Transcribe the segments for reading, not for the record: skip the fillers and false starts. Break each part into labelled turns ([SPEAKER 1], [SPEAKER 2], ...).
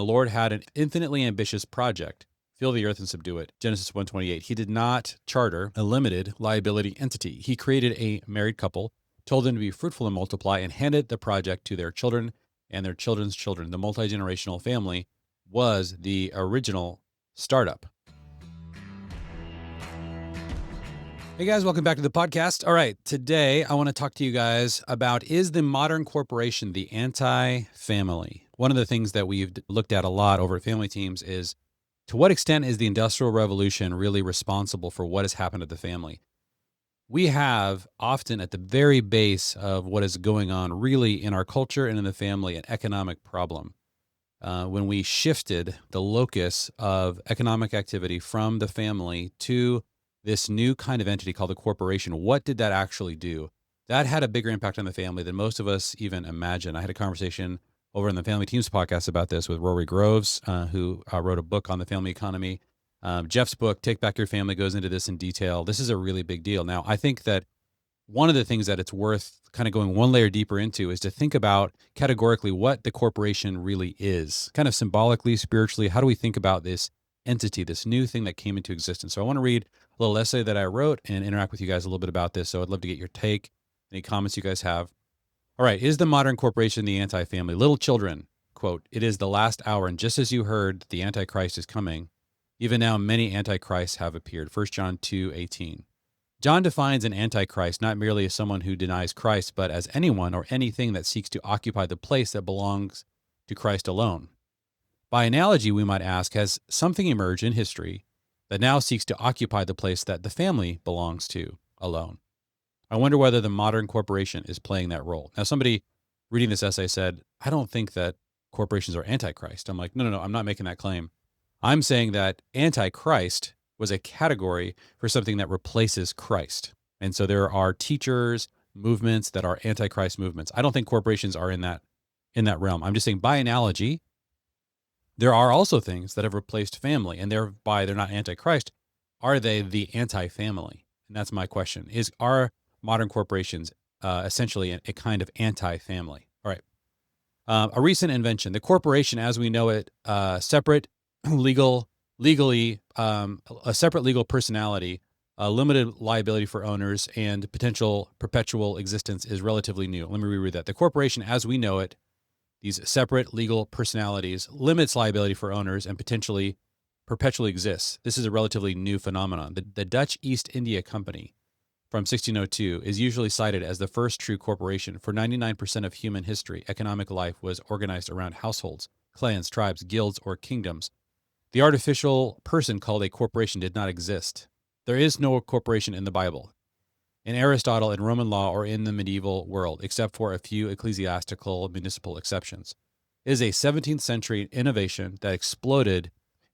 [SPEAKER 1] The Lord had an infinitely ambitious project. Fill the earth and subdue it. Genesis 1:28. He did not charter a limited liability entity. He created a married couple, told them to be fruitful and multiply, and handed the project to their children and their children's children. The multi-generational family was the original startup. Hey guys, welcome back to the podcast. All right, today I want to talk to you guys about, is the modern corporation the anti-family? One of the things that we've looked at a lot over at Family Teams is, to what extent is the Industrial Revolution really responsible for what has happened to the family? We have often at the very base of what is going on really in our culture and in the family an economic problem. When we shifted the locus of economic activity from the family to this new kind of entity called the corporation, what did that actually do? That had a bigger impact on the family than most of us even imagine. I had a conversation over in the Family Teams podcast about this with Rory Groves, who wrote a book on the family economy. Jeff's book, Take Back Your Family, goes into this in detail. This is a really big deal. Now, I think that one of the things that it's worth kind of going one layer deeper into is to think about categorically what the corporation really is, kind of symbolically, spiritually. How do we think about this entity, this new thing that came into existence? So I want to read a little essay that I wrote and interact with you guys a little bit about this. So I'd love to get your take, any comments you guys have. All right. Is the modern corporation the anti-family? Little children, quote, "It is the last hour, and just as you heard, the Antichrist is coming. Even now, many antichrists have appeared." 1 John 2:18. John defines an antichrist not merely as someone who denies Christ, but as anyone or anything that seeks to occupy the place that belongs to Christ alone. By analogy, we might ask, has something emerged in history that now seeks to occupy the place that the family belongs to alone? I wonder whether the modern corporation is playing that role. Now, somebody reading this essay said, I don't think that corporations are antichrist. I'm like, no, I'm not making that claim. I'm saying that antichrist was a category for something that replaces Christ. And so there are teachers, movements that are antichrist movements. I don't think corporations are in that realm. I'm just saying, by analogy, there are also things that have replaced family, and thereby they're not antichrist. Are they the anti-family? And that's my question. Are modern corporations essentially a kind of anti-family? All right. A recent invention, the corporation as we know it, a separate legal personality, limited liability for owners, and potential perpetual existence is relatively new. Let me reread that. The corporation as we know it, these separate legal personalities, limits liability for owners and potentially perpetually exists. This is a relatively new phenomenon. The Dutch East India Company from 1602 is usually cited as the first true corporation. For 99% of human history, economic life was organized around households, clans, tribes, guilds, or kingdoms. The artificial person called a corporation did not exist. There is no corporation in the Bible, in Aristotle, in Roman law, or in the medieval world, except for a few ecclesiastical municipal exceptions. It is a 17th century innovation that exploded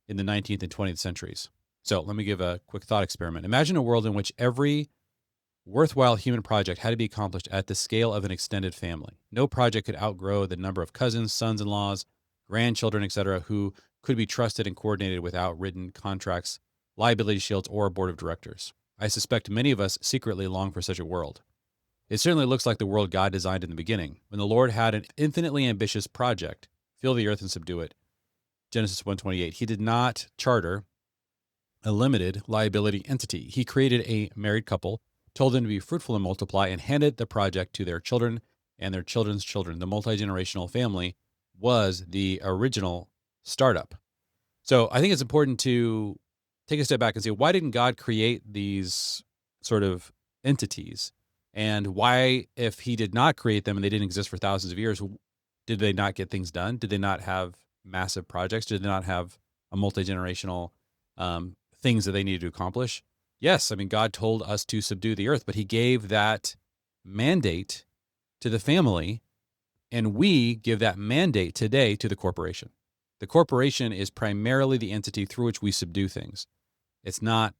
[SPEAKER 1] in the 19th and 20th centuries. So let me give a quick thought experiment. Imagine a world in which every worthwhile human project had to be accomplished at the scale of an extended family. No project could outgrow the number of cousins, sons-in-laws, grandchildren, etc., who could be trusted and coordinated without written contracts, liability shields, or a board of directors. I suspect many of us secretly long for such a world. It certainly looks like the world God designed in the beginning, when the Lord had an infinitely ambitious project, fill the earth and subdue it. Genesis 1:28. He did not charter a limited liability entity. He created a married couple, told them to be fruitful and multiply, and handed the project to their children and their children's children. The multi-generational family was the original startup. So I think it's important to take a step back and say, why didn't God create these sort of entities? And why, if he did not create them and they didn't exist for thousands of years, did they not get things done? Did they not have massive projects? Did they not have a multi-generational things that they needed to accomplish? Yes, I mean, God told us to subdue the earth, but he gave that mandate to the family, and we give that mandate today to the corporation. The corporation is primarily the entity through which we subdue things. It's not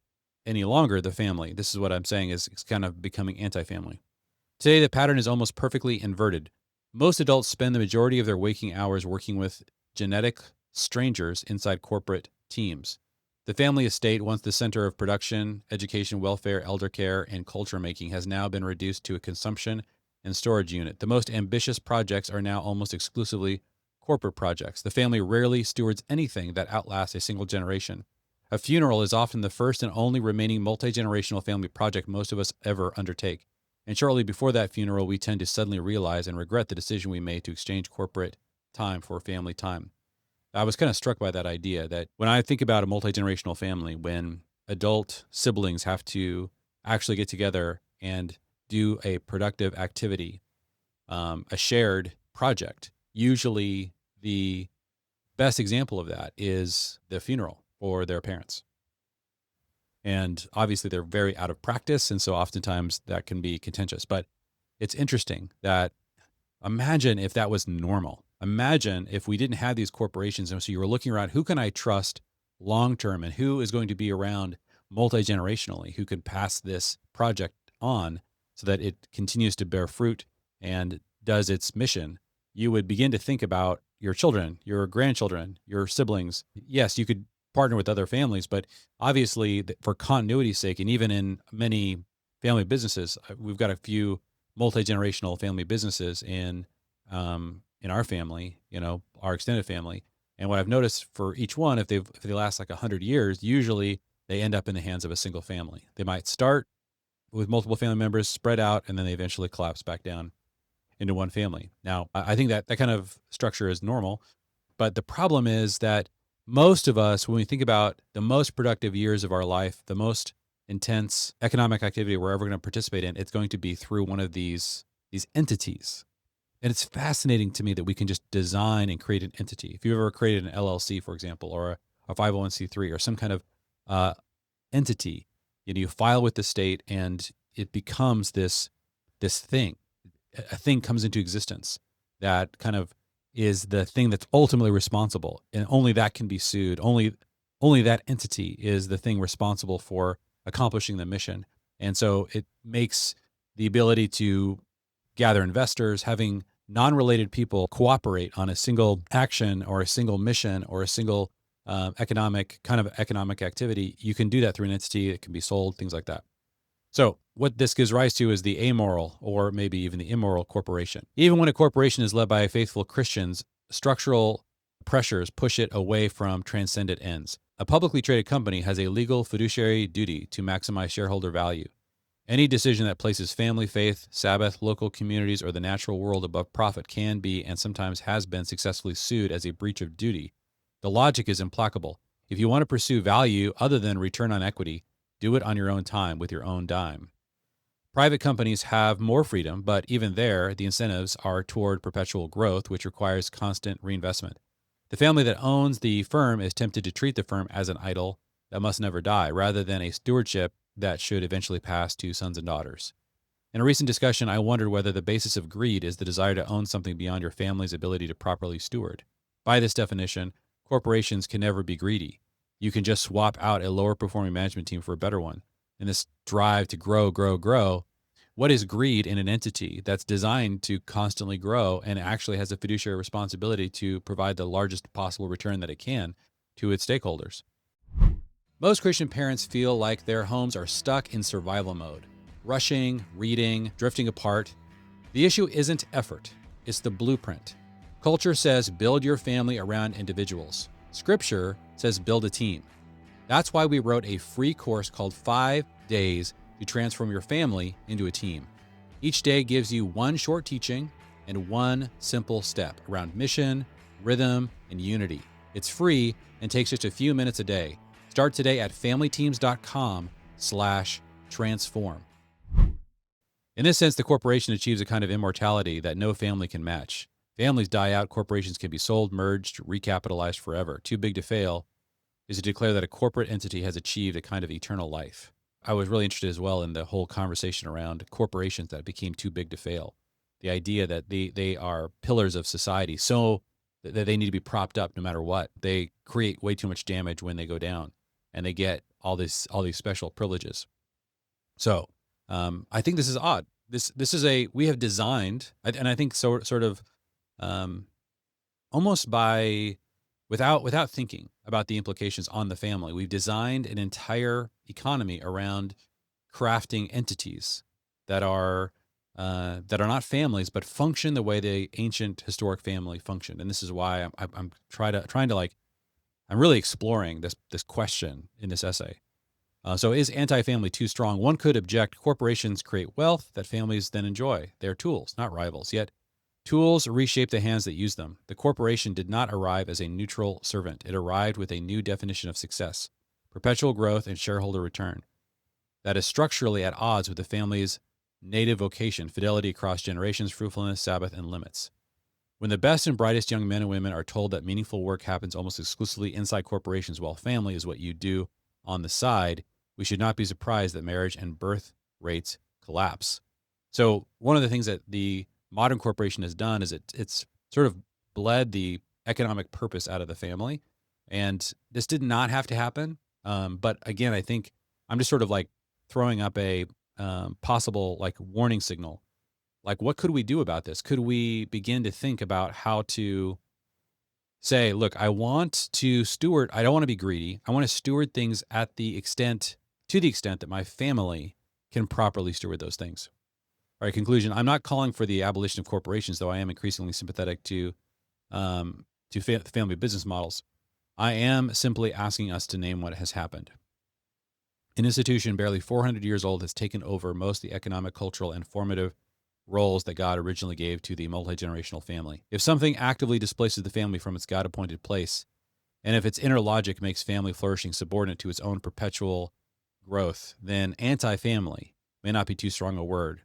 [SPEAKER 1] any longer the family. This is what I'm saying is it's kind of becoming anti-family. Today, the pattern is almost perfectly inverted. Most adults spend the majority of their waking hours working with genetic strangers inside corporate teams. The family estate, once the center of production, education, welfare, elder care, and culture making, has now been reduced to a consumption and storage unit. The most ambitious projects are now almost exclusively corporate projects. The family rarely stewards anything that outlasts a single generation. A funeral is often the first and only remaining multi-generational family project most of us ever undertake. And shortly before that funeral, we tend to suddenly realize and regret the decision we made to exchange corporate time for family time. I was kind of struck by that idea that when I think about a multi-generational family, when adult siblings have to actually get together and do a productive activity, a shared project, usually the best example of that is the funeral for their parents. And obviously they're very out of practice. And so oftentimes that can be contentious. But it's interesting that imagine if that was normal. Imagine if we didn't have these corporations. And so you were looking around, who can I trust long term and who is going to be around multi generationally, who can pass this project on so that it continues to bear fruit and does its mission. You would begin to think about your children, your grandchildren, your siblings. Yes, you could partner with other families, but obviously for continuity's sake, and even in many family businesses, we've got a few multi-generational family businesses in our family, our extended family. And what I've noticed for each one, if they last like 100 years, usually they end up in the hands of a single family. They might start with multiple family members spread out, and then they eventually collapse back down into one family. Now, I think that kind of structure is normal, but the problem is that most of us, when we think about the most productive years of our life, the most intense economic activity we're ever going to participate in, it's going to be through one of these entities. And it's fascinating to me that we can just design and create an entity. If you've ever created an LLC, for example, or a 501c3 or some kind of entity, you file with the state and it becomes this thing. A thing comes into existence that kind of is the thing that's ultimately responsible, and only that can be sued. Only that entity is the thing responsible for accomplishing the mission. And so it makes the ability to gather investors, having non-related people cooperate on a single action or a single mission or a single economic activity. You can do that through an entity. It can be sold, things like that. So what this gives rise to is the amoral or maybe even the immoral corporation. Even when a corporation is led by faithful Christians, structural pressures push it away from transcendent ends. A publicly traded company has a legal fiduciary duty to maximize shareholder value. Any decision that places family, faith, Sabbath, local communities, or the natural world above profit can be and sometimes has been successfully sued as a breach of duty. The logic is implacable. If you want to pursue value other than return on equity, do it on your own time with your own dime. Private companies have more freedom, but even there, the incentives are toward perpetual growth, which requires constant reinvestment. The family that owns the firm is tempted to treat the firm as an idol that must never die, rather than a stewardship that should eventually pass to sons and daughters. In a recent discussion, I wondered whether the basis of greed is the desire to own something beyond your family's ability to properly steward. By this definition, corporations can never be greedy. You can just swap out a lower performing management team for a better one. And this drive to grow, what is greed in an entity that's designed to constantly grow and actually has a fiduciary responsibility to provide the largest possible return that it can to its stakeholders? Most Christian parents feel like their homes are stuck in survival mode, rushing, reading, drifting apart. The issue isn't effort, it's the blueprint. Culture says build your family around individuals. Scripture says build a team. That's why we wrote a free course called 5 Days to Transform Your Family into a Team. Each day gives you one short teaching and one simple step around mission, rhythm, and unity. It's free and takes just a few minutes a day. Start today at familyteams.com/transform. In this sense, the corporation achieves a kind of immortality that no family can match. Families die out, corporations can be sold, merged, recapitalized forever. Too big to fail is to declare that a corporate entity has achieved a kind of eternal life. I was really interested as well in the whole conversation around corporations that became too big to fail. The idea that they are pillars of society, so that they need to be propped up no matter what. They create way too much damage when they go down, and they get all these special privileges. So I think this is odd. This is we have designed, and I think sort of almost without thinking about the implications on the family, we've designed an entire economy around crafting entities that are that are not families, but function the way the ancient historic family functioned. And this is why I'm I'm really exploring this question in this essay. So is anti-family too strong? One could object corporations create wealth that families then enjoy. They're tools, not rivals. Yet tools reshape the hands that use them. The corporation did not arrive as a neutral servant. It arrived with a new definition of success, perpetual growth and shareholder return that is structurally at odds with the family's native vocation, fidelity across generations, fruitfulness, Sabbath, and limits. When the best and brightest young men and women are told that meaningful work happens almost exclusively inside corporations while family is what you do on the side, we should not be surprised that marriage and birth rates collapse. So one of the things that the modern corporation has done is it's sort of bled the economic purpose out of the family. And this did not have to happen. But again, I think I'm just sort of like throwing up a possible like warning signal. Like, what could we do about this? Could we begin to think about how to say, look, I want to steward, I don't want to be greedy. I want to steward things to the extent that my family can properly steward those things. All right, conclusion. I'm not calling for the abolition of corporations, though I am increasingly sympathetic to family business models. I am simply asking us to name what has happened. An institution barely 400 years old has taken over most of the economic, cultural, and formative roles that God originally gave to the multi-generational family. If something actively displaces the family from its God-appointed place, and if its inner logic makes family flourishing subordinate to its own perpetual growth, then anti-family may not be too strong a word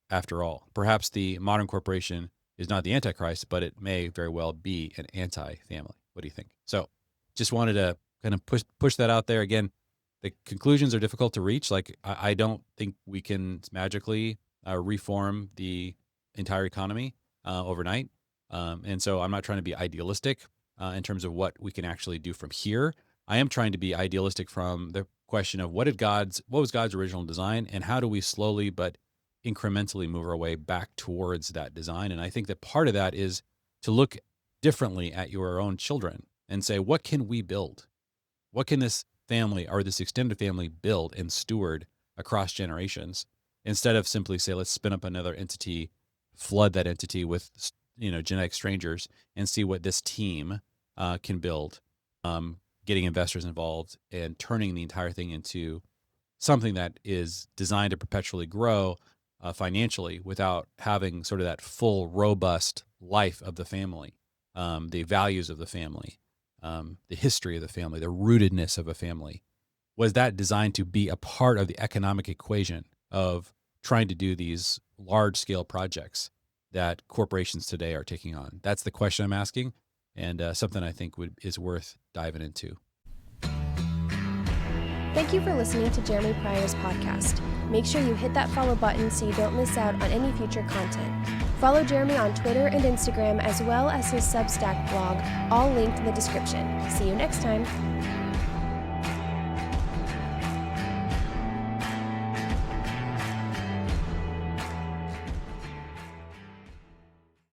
[SPEAKER 1] after all. Perhaps the modern corporation is not the antichrist, but it may very well be an anti-family. What do you think? So just wanted to kind of push that out there. Again, the conclusions are difficult to reach. Like, I don't think we can magically reform the entire economy overnight. And so I'm not trying to be idealistic in terms of what we can actually do from here. I am trying to be idealistic from the question of what was God's original design, and how do we slowly but incrementally move our way back towards that design. And I think that part of that is to look differently at your own children and say, what can we build? What can this family or this extended family build and steward across generations, instead of simply say, let's spin up another entity, flood that entity with, genetic strangers, and see what this team can build, getting investors involved and turning the entire thing into something that is designed to perpetually grow financially without having sort of that full, robust life of the family, the values of the family, the history of the family, the rootedness of a family. Was that designed to be a part of the economic equation of trying to do these large-scale projects that corporations today are taking on? That's the question I'm asking, and something I think is worth diving into.
[SPEAKER 2] Thank you for listening to Jeremy Pryor's podcast. Make sure you hit that follow button so you don't miss out on any future content. Follow Jeremy on Twitter and Instagram, as well as his Substack blog, all linked in the description. See you next time.